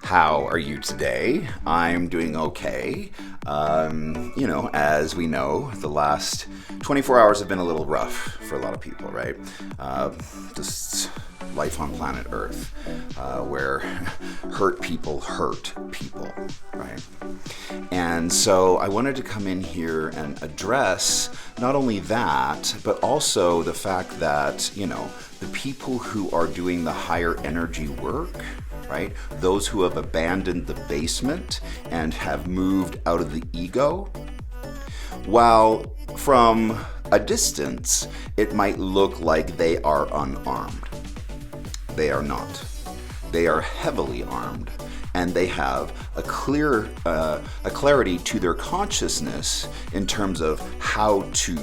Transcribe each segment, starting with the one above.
How are you today? I'm doing okay. As we know, the last 24 hours have been a little rough for a lot of people, right? Just life on planet Earth, where hurt people, right? And so I wanted to come in here and address not only that, but also the fact that, the people who are doing the higher energy work, right? Those who have abandoned the basement and have moved out of the ego. While from a distance, it might look like they are unarmed. They are not. They are heavily armed, and they have a clarity to their consciousness in terms of how to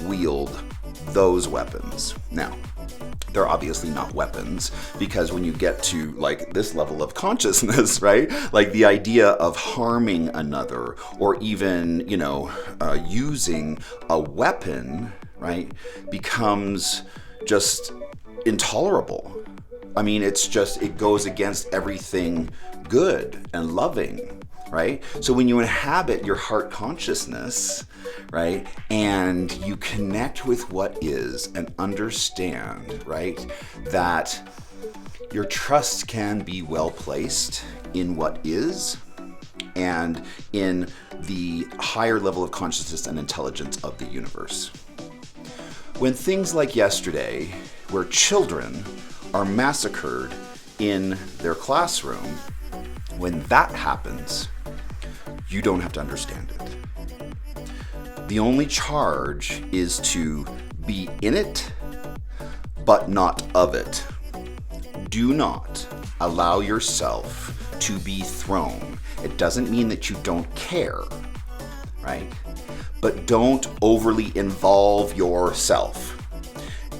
wield those weapons. Now, they're obviously not weapons, because when you get to like this level of consciousness, right? Like the idea of harming another or even, using a weapon, right, becomes just intolerable. I mean, it goes against everything good and loving, right? So when you inhabit your heart consciousness, right, and you connect with what is and understand, right, that your trust can be well placed in what is and in the higher level of consciousness and intelligence of the universe. When things like yesterday, where children are massacred in their classroom, when that happens, you don't have to understand it. The only charge is to be in it, but not of it. Do not allow yourself to be thrown. It doesn't mean that you don't care, right? But don't overly involve yourself.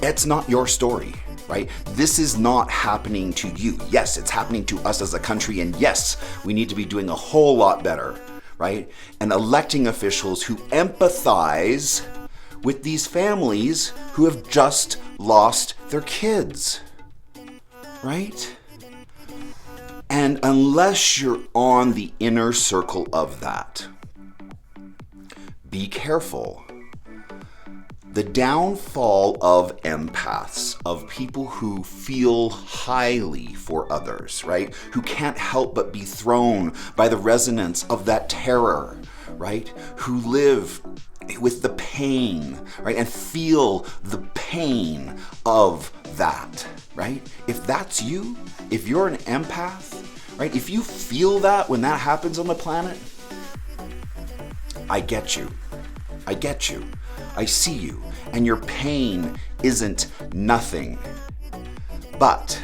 It's not your story, right? This is not happening to you. Yes, it's happening to us as a country, and yes, we need to be doing a whole lot better, right? And electing officials who empathize with these families who have just lost their kids, right? And unless you're on the inner circle of that, be careful. The downfall of empaths, of people who feel highly for others, right? Who can't help but be thrown by the resonance of that terror, right? Who live with the pain, right? And feel the pain of that, right? If that's you, if you're an empath, right? If you feel that when that happens on the planet, I get you. I see you, and your pain isn't nothing. But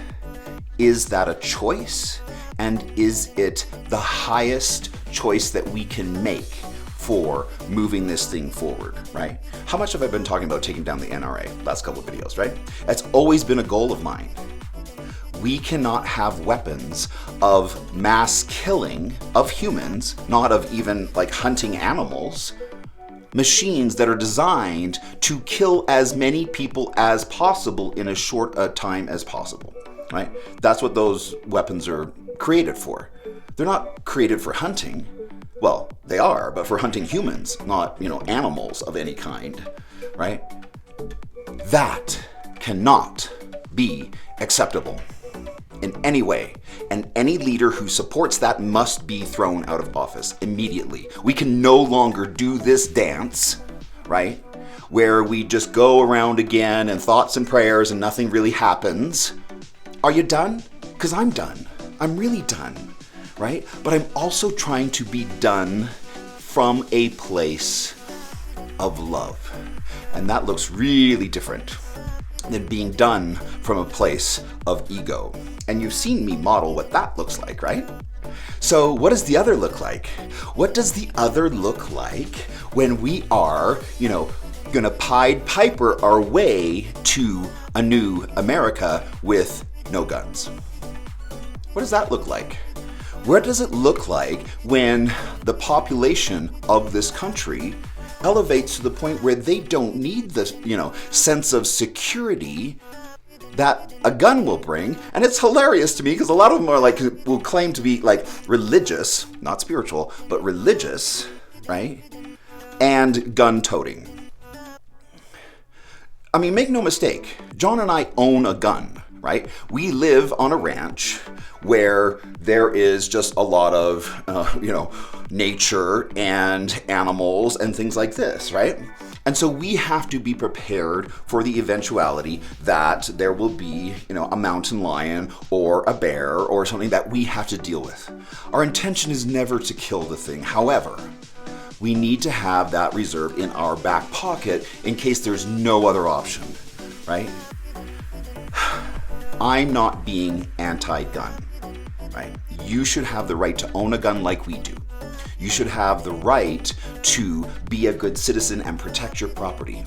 is that a choice? And is it the highest choice that we can make for moving this thing forward, right? How much have I been talking about taking down the NRA last couple of videos, right? That's always been a goal of mine. We cannot have weapons of mass killing of humans, not of even like hunting animals, machines that are designed to kill as many people as possible in as short a time as possible, right? That's what those weapons are created for. They're not created for hunting. Well, they are, but for hunting humans, not, animals of any kind, right? That cannot be acceptable in any way, and any leader who supports that must be thrown out of office immediately. We can no longer do this dance, right, where we just go around again and thoughts and prayers and nothing really happens. Are you done? Because I'm done. I'm really done, right? But I'm also trying to be done from a place of love, and that looks really different than being done from a place of ego. And you've seen me model what that looks like, right? So what does the other look like? What does the other look like when we are, gonna Pied Piper our way to a new America with no guns? What does that look like? What does it look like when the population of this country elevates to the point where they don't need this, sense of security that a gun will bring. And it's hilarious to me because a lot of them are like, will claim to be like religious, not spiritual, but religious, right? And gun-toting. I mean, make no mistake, John and I own a gun, right? We live on a ranch where there is just a lot of, nature and animals and things like this, right? And so we have to be prepared for the eventuality that there will be, a mountain lion or a bear or something that we have to deal with. Our intention is never to kill the thing. However, we need to have that reserve in our back pocket in case there's no other option, right? I'm not being anti-gun, right? You should have the right to own a gun like we do. You should have the right to be a good citizen and protect your property.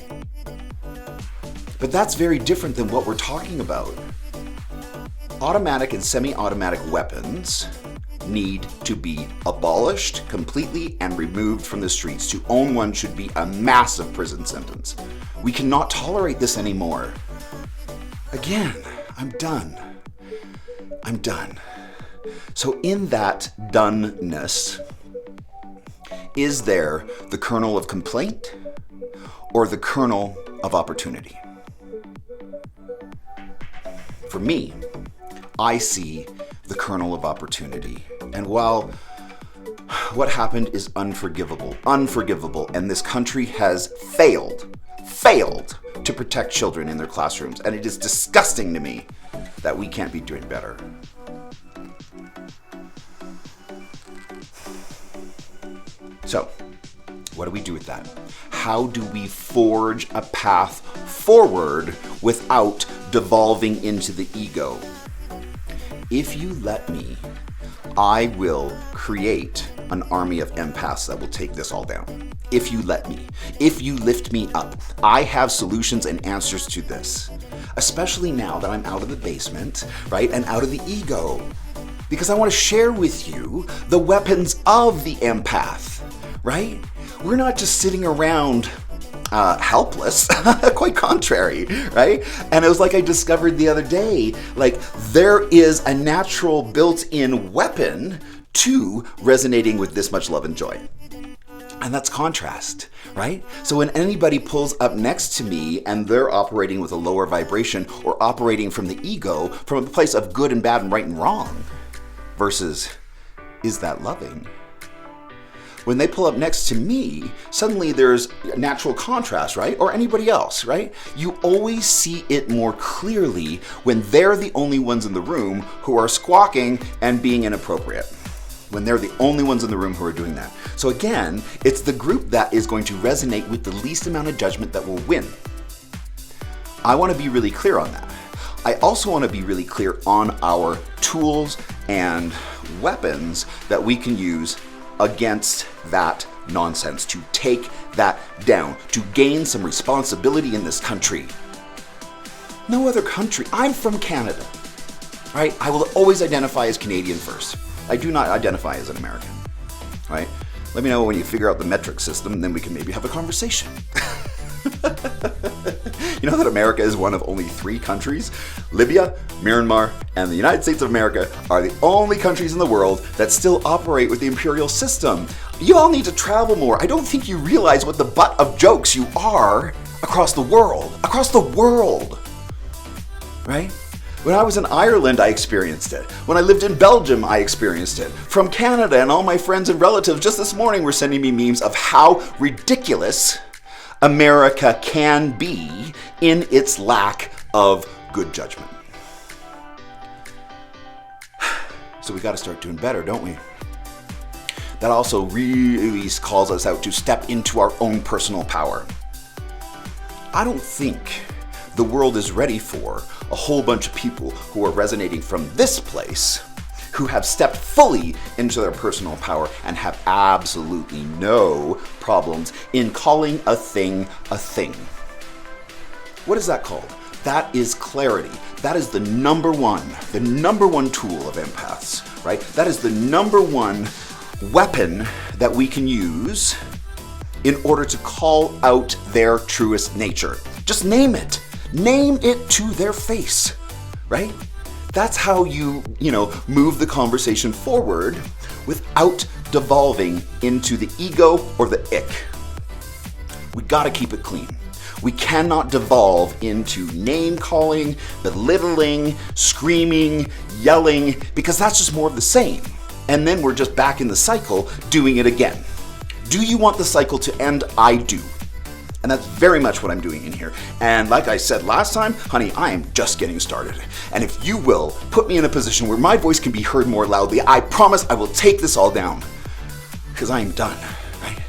But that's very different than what we're talking about. Automatic and semi-automatic weapons need to be abolished completely and removed from the streets. To own one should be a massive prison sentence. We cannot tolerate this anymore. Again, I'm done. So in that doneness, is there the kernel of complaint or the kernel of opportunity? For me, I see the kernel of opportunity. And while what happened is unforgivable, and this country has failed to protect children in their classrooms, and it is disgusting to me that we can't be doing better. So, what do we do with that? How do we forge a path forward without devolving into the ego? If you let me, I will create an army of empaths that will take this all down. If you let me, if you lift me up, I have solutions and answers to this. Especially now that I'm out of the basement, right, and out of the ego. Because I want to share with you the weapons of the empath, right? We're not just sitting around helpless, quite contrary, right? And it was like I discovered the other day, like there is a natural built-in weapon to resonating with this much love and joy. And that's contrast, right? So when anybody pulls up next to me and they're operating with a lower vibration or operating from the ego, from a place of good and bad and right and wrong, versus, is that loving? When they pull up next to me, suddenly there's a natural contrast, right? Or anybody else, right? You always see it more clearly when they're the only ones in the room who are squawking and being inappropriate. When they're the only ones in the room who are doing that. So again, it's the group that is going to resonate with the least amount of judgment that will win. I want to be really clear on that. I also want to be really clear on our tools and weapons that we can use against that nonsense, to take that down, to gain some responsibility in this country. No other country. I'm from Canada, right? I will always identify as Canadian first. I do not identify as an American, right? Let me know when you figure out the metric system, and then we can maybe have a conversation. You know that America is one of only 3 countries? Libya, Myanmar, and the United States of America are the only countries in the world that still operate with the imperial system. You all need to travel more. I don't think you realize what the butt of jokes you are across the world. Across the world, right? When I was in Ireland, I experienced it. When I lived in Belgium, I experienced it. From Canada, and all my friends and relatives just this morning were sending me memes of how ridiculous America can be in its lack of good judgment. So we got to start doing better, don't we? That also really calls us out to step into our own personal power. I don't think the world is ready for a whole bunch of people who are resonating from this place, who have stepped fully into their personal power and have absolutely no problems in calling a thing a thing. What is that called? That is clarity. That is the number one tool of empaths, right? That is the number one weapon that we can use in order to call out their truest nature. Just name it. Name it to their face. right? That's how you move the conversation forward without devolving into the ego or the ick. We gotta keep it clean. We cannot devolve into name calling, belittling, screaming, yelling, because that's just more of the same. And then we're just back in the cycle doing it again. Do you want the cycle to end? I do. And that's very much what I'm doing in here. And like I said last time, honey, I am just getting started. And if you will put me in a position where my voice can be heard more loudly, I promise I will take this all down. Because I am done, right?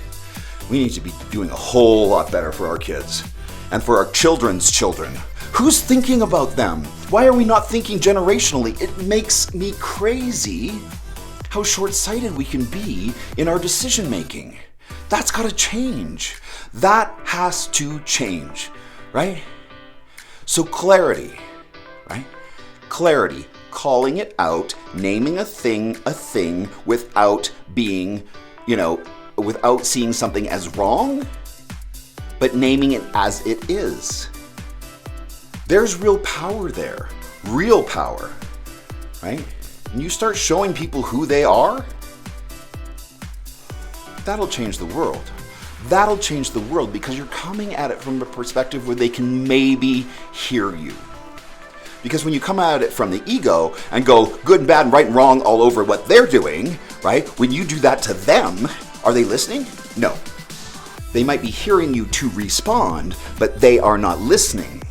We need to be doing a whole lot better for our kids and for our children's children. Who's thinking about them? Why are we not thinking generationally? It makes me crazy how short-sighted we can be in our decision making. That's got to change. That has to change, right? So clarity, right? Clarity, calling it out, naming a thing without being, without seeing something as wrong, but naming it as it is. There's real power there, real power, right? And you start showing people who they are, that'll change the world. That'll change the world because you're coming at it from a perspective where they can maybe hear you. Because when you come at it from the ego and go good and bad and right and wrong all over what they're doing, right? When you do that to them, are they listening? No. They might be hearing you to respond, but they are not listening.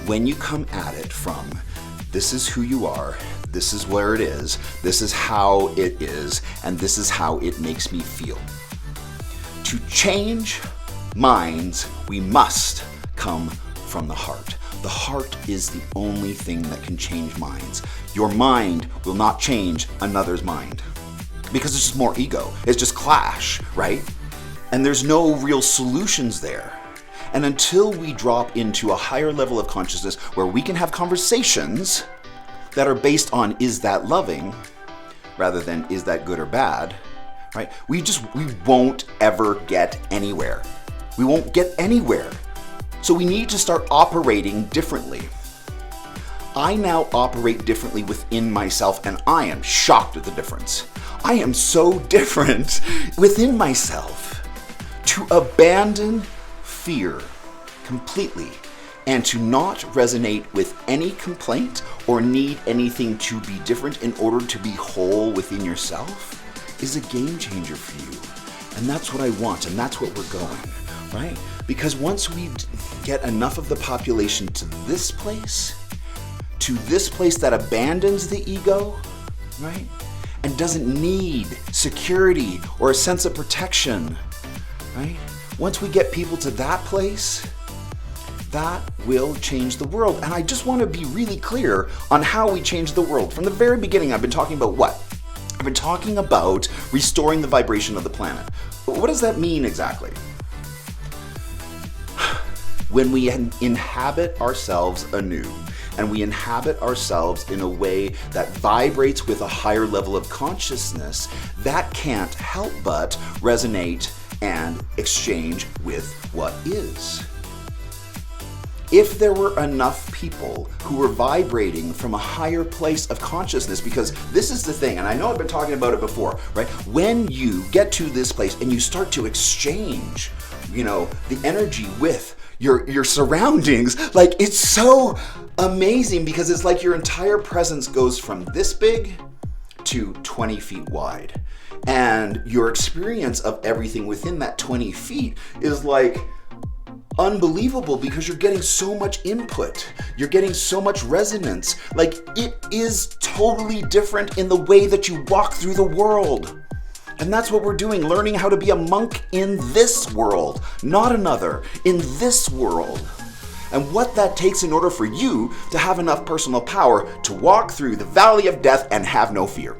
When you come at it from, this is who you are, this is where it is, this is how it is, and this is how it makes me feel. To change minds, we must come from the heart. The heart is the only thing that can change minds. Your mind will not change another's mind because it's just more ego. It's just clash, right? And there's no real solutions there. And until we drop into a higher level of consciousness where we can have conversations that are based on is that loving rather than is that good or bad, right? We won't ever get anywhere. We won't get anywhere. So we need to start operating differently. I now operate differently within myself and I am shocked at the difference. I am so different within myself. To abandon fear completely and to not resonate with any complaint or need anything to be different in order to be whole within yourself is a game changer for you. And that's what I want, and that's what we're going, right? Because once we get enough of the population to this place that abandons the ego, right? And doesn't need security or a sense of protection, right? Once we get people to that place, that will change the world. And I just want to be really clear on how we change the world. From the very beginning, I've been talking about what? I've been talking about restoring the vibration of the planet. What does that mean exactly? When we inhabit ourselves anew, and we inhabit ourselves in a way that vibrates with a higher level of consciousness, that can't help but resonate and exchange with what is. If there were enough people who were vibrating from a higher place of consciousness, because this is the thing, and I know I've been talking about it before, right? When you get to this place and you start to exchange, the energy with your surroundings, like it's so amazing because it's like your entire presence goes from this big to 20 feet wide. And your experience of everything within that 20 feet is like unbelievable because you're getting so much input. You're getting so much resonance. Like it is totally different in the way that you walk through the world. And that's what we're doing, learning how to be a monk in this world, not another, in this world. And what that takes in order for you to have enough personal power to walk through the valley of death and have no fear.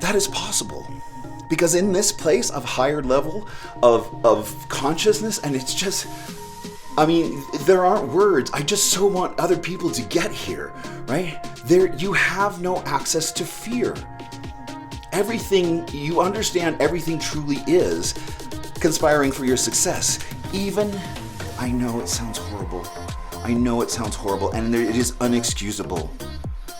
That is possible. Because in this place of higher level of consciousness, and it's just, there aren't words. I just so want other people to get here, right? You have no access to fear. Everything, you understand everything truly is conspiring for your success. Even, I know it sounds horrible, horrible. I know it sounds horrible, and it is unexcusable.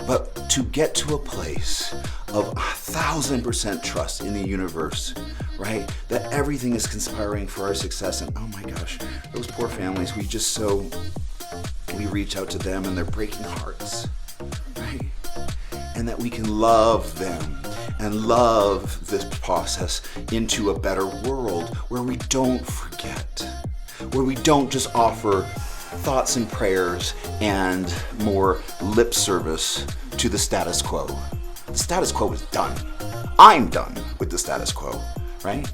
But to get to a place of 1,000% trust in the universe, right? That everything is conspiring for our success. And oh my gosh, those poor families, we reach out to them and they're breaking hearts, right? And that we can love them and love this process into a better world where we don't forget, where we don't just offer thoughts and prayers and more lip service to the status quo. The status quo is done. I'm done with the status quo, right?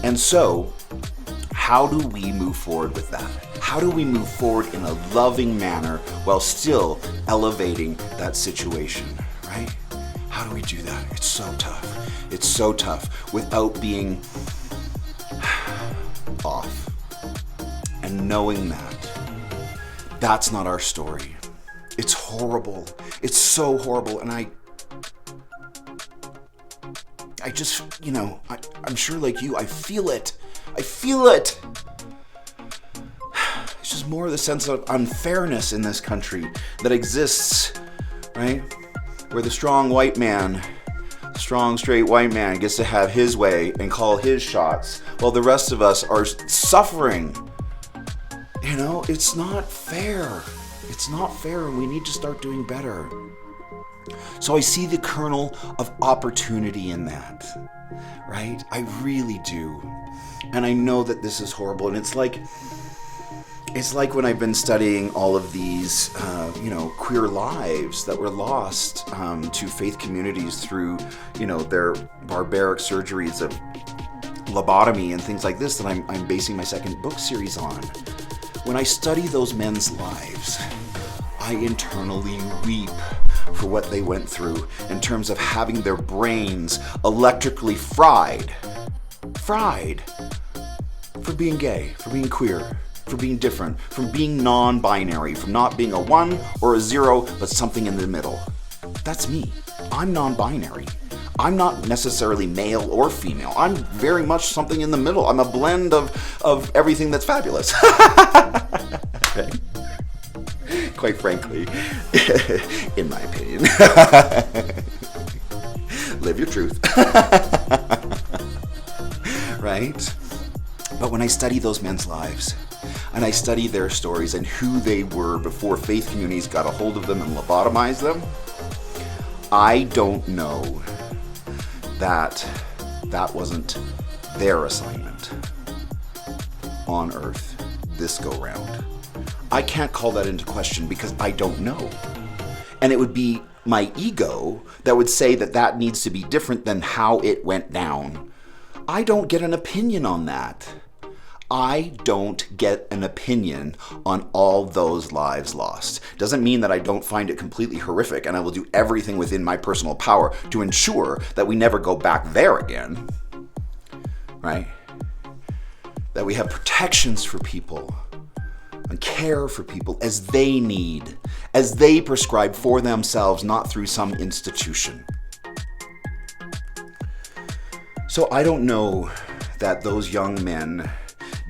And so, how do we move forward with that? How do we move forward in a loving manner while still elevating that situation, right? How do we do that? It's so tough. It's so tough without being off. And knowing that that's not our story. It's horrible. It's so horrible. And I just, I'm sure like you, I feel it. I feel it. It's just more of the sense of unfairness in this country that exists, right? Where the strong straight white man gets to have his way and call his shots while the rest of us are suffering. It's not fair. It's not fair, and we need to start doing better. So I see the kernel of opportunity in that, right? I really do. And I know that this is horrible, and it's like when I've been studying all of these, queer lives that were lost to faith communities through, their barbaric surgeries of lobotomy and things like this that I'm basing my second book series on. When I study those men's lives, I internally weep for what they went through in terms of having their brains electrically fried for being gay, for being queer, for being different, from being non-binary, from not being a 1 or a 0, but something in the middle. That's me. I'm non-binary. I'm not necessarily male or female. I'm very much something in the middle. I'm a blend of everything that's fabulous. Okay. Quite frankly, in my opinion. Live your truth. Right? But when I study those men's lives, and I study their stories and who they were before faith communities got a hold of them and lobotomized them, I don't know that wasn't their assignment on earth this go round. I can't call that into question because I don't know. And it would be my ego that would say that needs to be different than how it went down. I don't get an opinion on that. I don't get an opinion on all those lives lost. Doesn't mean that I don't find it completely horrific, and I will do everything within my personal power to ensure that we never go back there again, right? That we have protections for people and care for people as they need, as they prescribe for themselves, not through some institution. So I don't know that those young men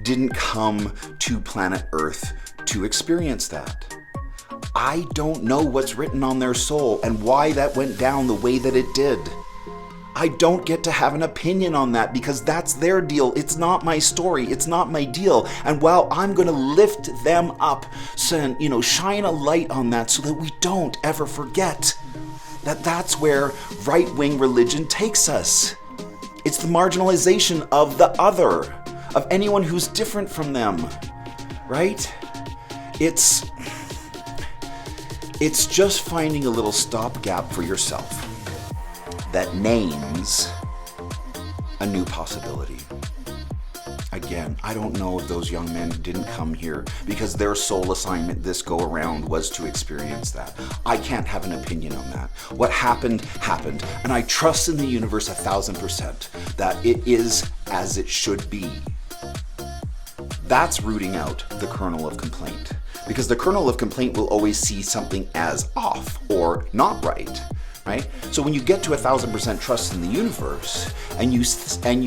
didn't come to planet Earth to experience that. I don't know what's written on their soul and why that went down the way that it did. I don't get to have an opinion on that because that's their deal. It's not my story. It's not my deal. And while I'm going to lift them up, shine a light on that so that we don't ever forget that that's where right-wing religion takes us. It's the marginalization of the other, of anyone who's different from them, right? It's just finding a little stopgap for yourself that names a new possibility. Again, I don't know if those young men didn't come here because their sole assignment this go around was to experience that. I can't have an opinion on that. What happened, happened. And I trust in the universe 1,000% that it is as it should be. That's rooting out the kernel of complaint. Because the kernel of complaint will always see something as off or not right. Right? So when you get to 1,000% trust in the universe, and you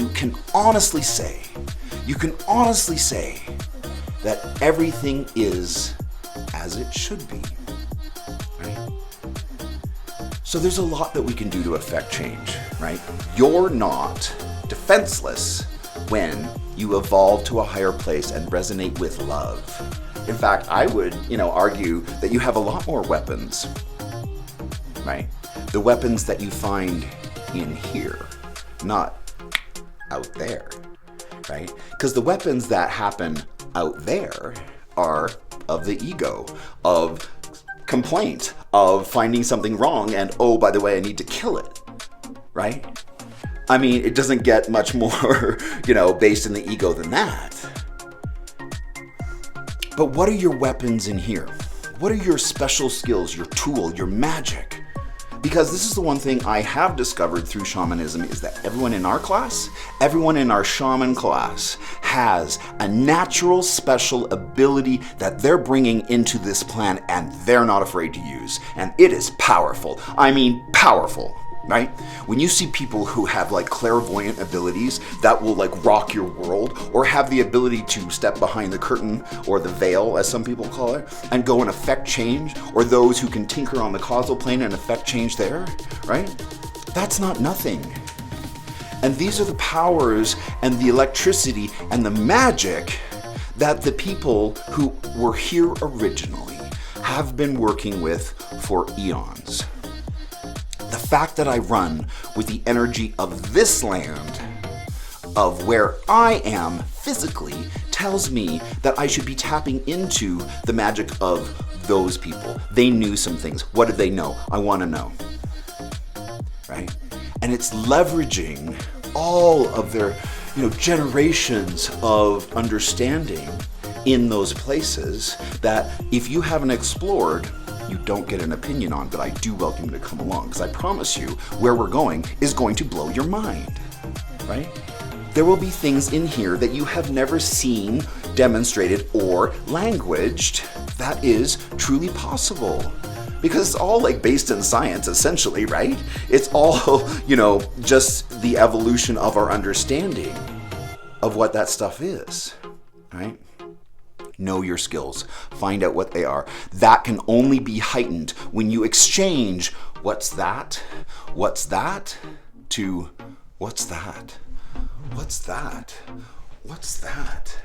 can honestly say that everything is as it should be, right? So there's a lot that we can do to affect change, right? You're not defenseless when you evolve to a higher place and resonate with love. In fact, I would, argue that you have a lot more weapons, right? The weapons that you find in here, not out there, right? Because the weapons that happen out there are of the ego, of complaint, of finding something wrong, and oh, by the way, I need to kill it, right? I mean, it doesn't get much more, based in the ego than that. But what are your weapons in here? What are your special skills, your tool, your magic? Because this is the one thing I have discovered through shamanism is that everyone in our class, everyone in our shaman class has a natural special ability that they're bringing into this plan and they're not afraid to use. And it is powerful. I mean, powerful. Right? When you see people who have clairvoyant abilities that will rock your world, or have the ability to step behind the curtain or the veil, as some people call it, and go and affect change, or those who can tinker on the causal plane and affect change there, right? That's not nothing. And these are the powers and the electricity and the magic that the people who were here originally have been working with for eons. The fact that I run with the energy of this land, of where I am physically, tells me that I should be tapping into the magic of those people. They knew some things. What did they know? I want to know. Right? And it's leveraging all of their, generations of understanding in those places that if you haven't explored, you don't get an opinion on, but I do welcome you to come along, because I promise you where we're going is going to blow your mind, right? There will be things in here that you have never seen, demonstrated, or languaged that is truly possible. Because it's all based in science, essentially, right? It's all, just the evolution of our understanding of what that stuff is, right? Know your skills. Find out what they are. That can only be heightened when you exchange what's that to what's that? What's that? What's that?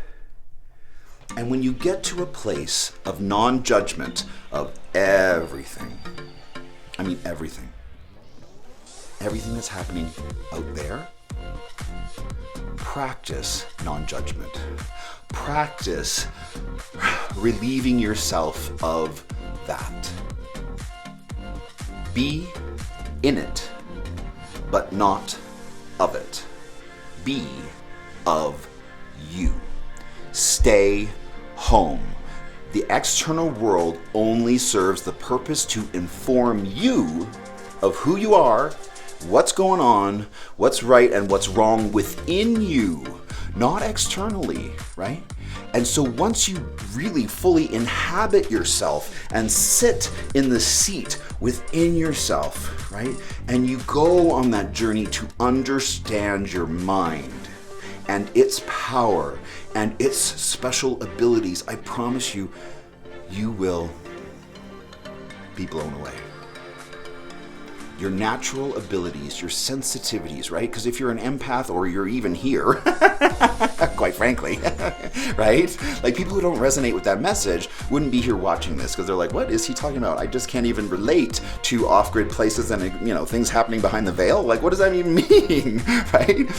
And when you get to a place of non-judgment of everything, I mean everything that's happening out there, practice non-judgment. Practice relieving yourself of that. Be in it, but not of it. Be of you. Stay home. The external world only serves the purpose to inform you of who you are, what's going on, what's right and what's wrong within you. Not externally, right? And so once you really fully inhabit yourself and sit in the seat within yourself, right? And you go on that journey to understand your mind and its power and its special abilities, I promise you, you will be blown away. Your natural abilities, your sensitivities, right? Because if you're an empath or you're even here, quite frankly, right? People who don't resonate with that message wouldn't be here watching this because they're like, what is he talking about? I just can't even relate to off-grid places and, things happening behind the veil. What does that even mean, right?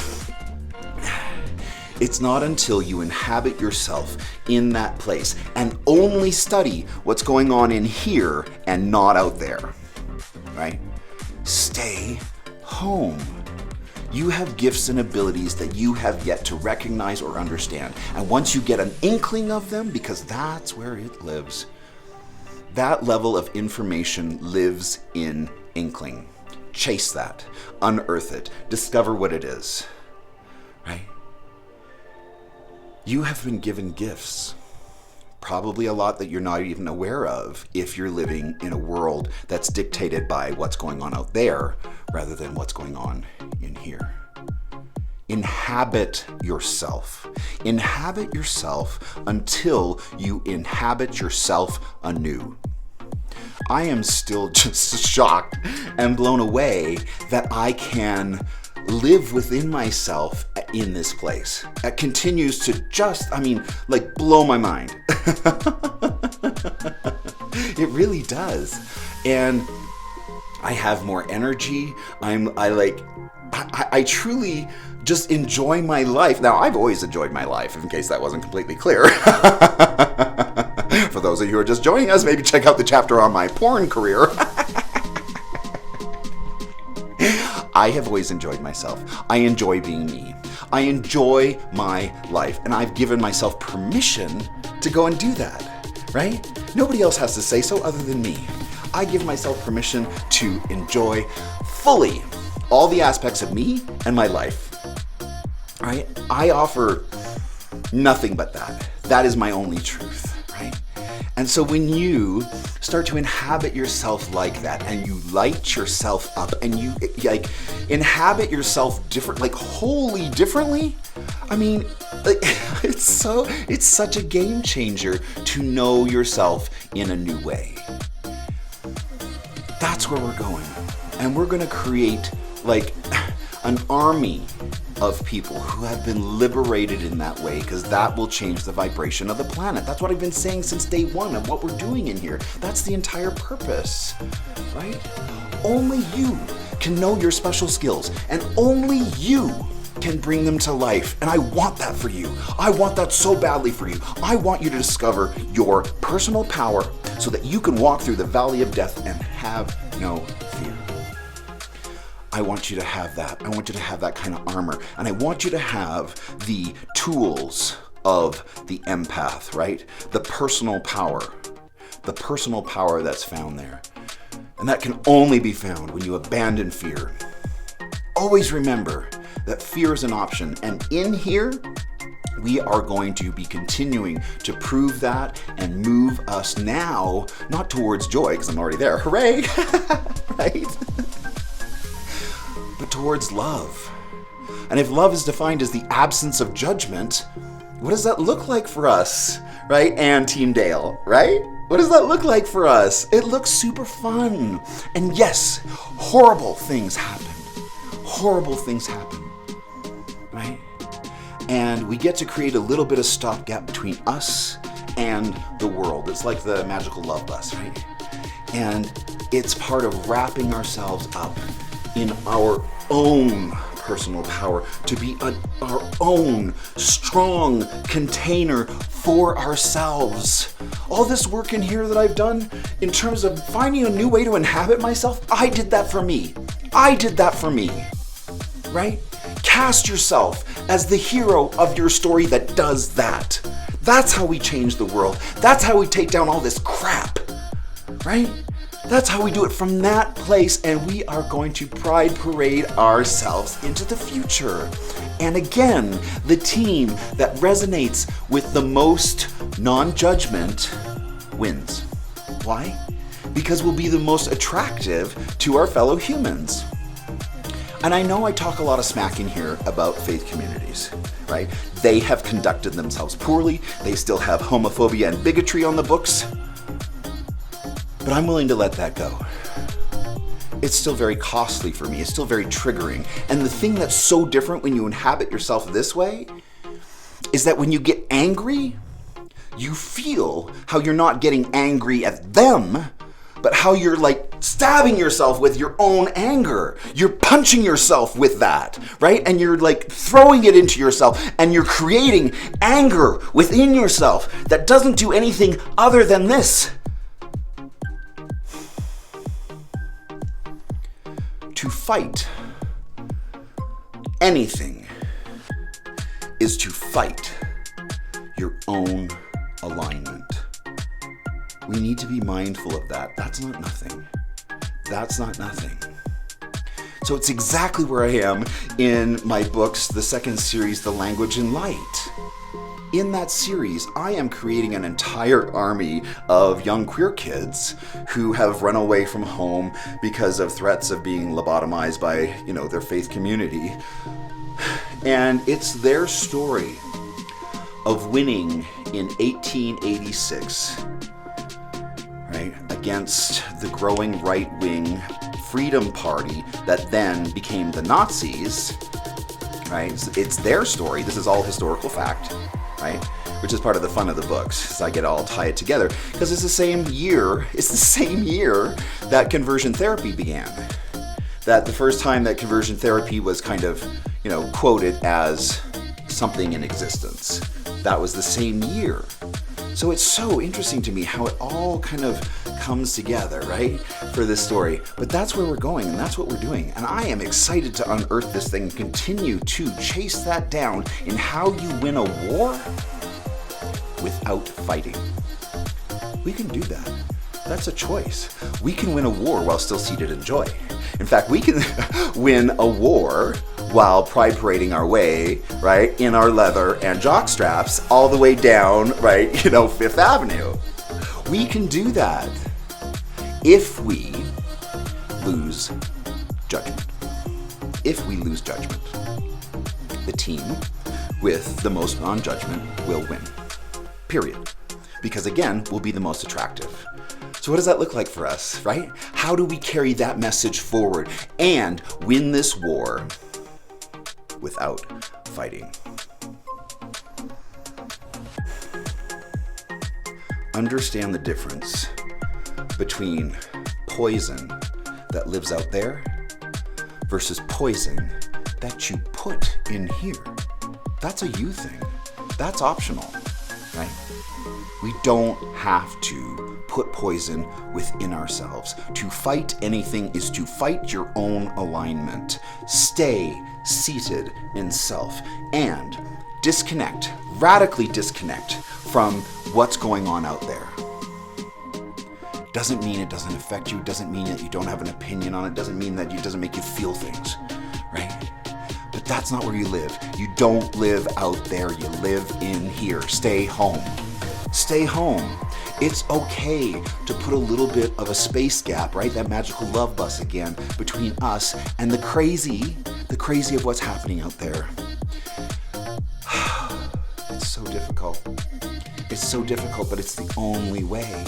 It's not until you inhabit yourself in that place and only study what's going on in here and not out there, right? Stay home. You have gifts and abilities that you have yet to recognize or understand. And once you get an inkling of them, because that's where it lives, that level of information lives in inkling. Chase that, unearth it, discover what it is, right? You have been given gifts. Probably a lot that you're not even aware of if you're living in a world that's dictated by what's going on out there rather than what's going on in here. inhabit yourself. Inhabit yourself until you inhabit yourself anew. I am still just shocked and blown away that I can live within myself in this place. It continues to just, blow my mind. It really does. And I have more energy. I truly just enjoy my life. Now, I've always enjoyed my life, in case that wasn't completely clear. For those of you who are just joining us, maybe check out the chapter on my porn career. I have always enjoyed myself. I enjoy being me. I enjoy my life. And I've given myself permission to go and do that, right? Nobody else has to say so other than me. I give myself permission to enjoy fully all the aspects of me and my life, right? I offer nothing but that. That is my only truth, right? And so when you start to inhabit yourself like that, and you light yourself up, and you inhabit yourself wholly differently, it's such a game changer to know yourself in a new way. That's where we're going. And we're going to create an army of people who have been liberated in that way, because that will change the vibration of the planet. That's what I've been saying since day one of what we're doing in here. That's the entire purpose, right? Only you can know your special skills, and only you can bring them to life. And I want that for you. I want that so badly for you. I want you to discover your personal power so that you can walk through the valley of death and have no fear. I want you to have that. I want you to have that kind of armor. And I want you to have the tools of the empath, right? The personal power that's found there. And that can only be found when you abandon fear. Always remember that fear is an option. And in here, we are going to be continuing to prove that and move us now, not towards joy, because I'm already there. Hooray! Right? But towards love. And if love is defined as the absence of judgment, what does that look like for us, right? And Team Dale, right? What does that look like for us? It looks super fun. And yes, horrible things happen. Horrible things happen, right? And we get to create a little bit of stopgap between us and the world. It's like the magical love bus, right? And it's part of wrapping ourselves up in our own personal power to be our own strong container for ourselves. All this work in here that I've done in terms of finding a new way to inhabit myself, I did that for me. I did that for me, right? Cast yourself as the hero of your story that does that. That's how we change the world. That's how we take down all this crap, right? That's how we do it from that place, and we are going to pride parade ourselves into the future. And again, the team that resonates with the most non-judgment wins. Why? Because we'll be the most attractive to our fellow humans. And I know I talk a lot of smack in here about faith communities, right? They have conducted themselves poorly. They still have homophobia and bigotry on the books. But I'm willing to let that go. It's still very costly for me. It's still very triggering. And the thing that's so different when you inhabit yourself this way is that when you get angry, you feel how you're not getting angry at them, but how you're stabbing yourself with your own anger. You're punching yourself with that, right? And you're throwing it into yourself, and you're creating anger within yourself that doesn't do anything other than this. To fight anything is to fight your own alignment. We need to be mindful of that. That's not nothing. That's not nothing. So it's exactly where I am in my books, the second series, The Language in Light. In that series, I am creating an entire army of young queer kids who have run away from home because of threats of being lobotomized by, their faith community. And it's their story of winning in 1886, right, against the growing right-wing Freedom Party that then became the Nazis, right? It's their story. This is all historical fact, right? Which is part of the fun of the books, so I get all tie it together, because it's the same year that conversion therapy began. That the first time that conversion therapy was kind of, quoted as something in existence. That was the same year. So it's so interesting to me how it all kind of comes together, right, for this story. But that's where we're going, and that's what we're doing. And I am excited to unearth this thing and continue to chase that down in how you win a war without fighting. We can do that. That's a choice. We can win a war while still seated in joy. In fact, we can win a war while pride parading our way, right, in our leather and jock straps all the way down, right, Fifth Avenue. We can do that if we lose judgment. If we lose judgment, the team with the most non-judgment will win. Period. Because again, we'll be the most attractive. So what does that look like for us, right? How do we carry that message forward and win this war without fighting? Understand the difference between poison that lives out there versus poison that you put in here. That's a you thing. That's optional, right? We don't have to put poison within ourselves. To fight anything is to fight your own alignment. Stay seated in self and disconnect, radically disconnect from what's going on out there. Doesn't mean it doesn't affect you, doesn't mean that you don't have an opinion on it, doesn't mean that it doesn't make you feel things, right? But that's not where you live. You don't live out there, you live in here. Stay home. Stay home. It's okay to put a little bit of a space gap, right? That magical love bus again between us and the crazy of what's happening out there. It's so difficult. It's so difficult, but it's the only way.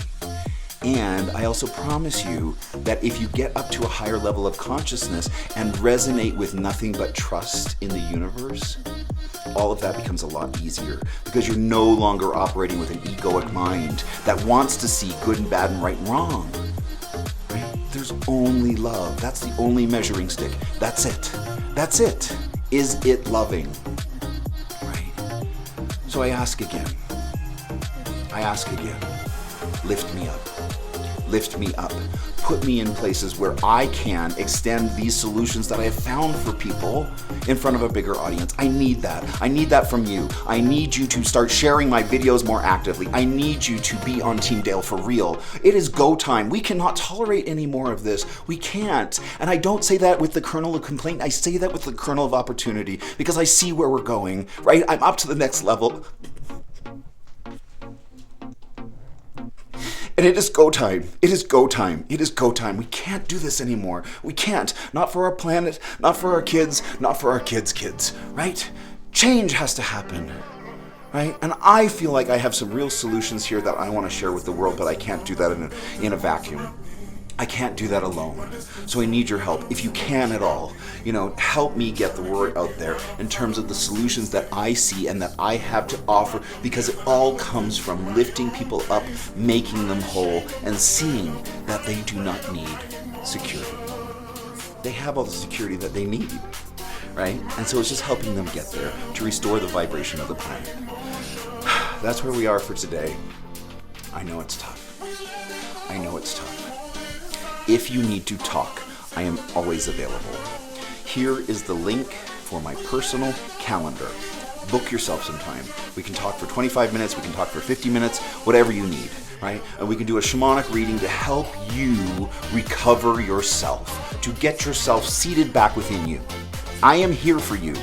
And I also promise you that if you get up to a higher level of consciousness and resonate with nothing but trust in the universe, all of that becomes a lot easier because you're no longer operating with an egoic mind that wants to see good and bad and right and wrong. Right? There's only love. That's the only measuring stick. That's it. That's it. Is it loving? Right? So I ask again. Lift me up. Lift me up. Put me in places where I can extend these solutions that I have found for people in front of a bigger audience. I need that. I need that from you. I need you to start sharing my videos more actively. I need you to be on Team Dale for real. It is go time. We cannot tolerate any more of this. We can't. And I don't say that with the kernel of complaint. I say that with the kernel of opportunity because I see where we're going, right? I'm up to the next level. And it is go time. It is go time. It is go time. We can't do this anymore. We can't. Not for our planet, not for our kids, not for our kids' kids, right? Change has to happen, right? And I feel like I have some real solutions here that I want to share with the world, but I can't do that in a vacuum. I can't do that alone. So I need your help. If you can at all, help me get the word out there in terms of the solutions that I see and that I have to offer, because it all comes from lifting people up, making them whole, and seeing that they do not need security. They have all the security that they need, right? And so it's just helping them get there to restore the vibration of the planet. That's where we are for today. I know it's tough. I know it's tough. If you need to talk, I am always available. Here is the link for my personal calendar. Book yourself some time. We can talk for 25 minutes, we can talk for 50 minutes, whatever you need, right? And we can do a shamanic reading to help you recover yourself, to get yourself seated back within you. I am here for you.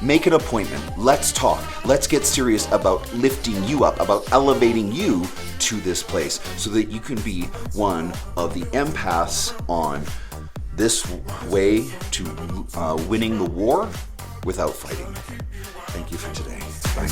Make an appointment. Let's talk. Let's get serious about lifting you up, about elevating you to this place so that you can be one of the empaths on this way to winning the war without fighting. Thank you for today. Bye.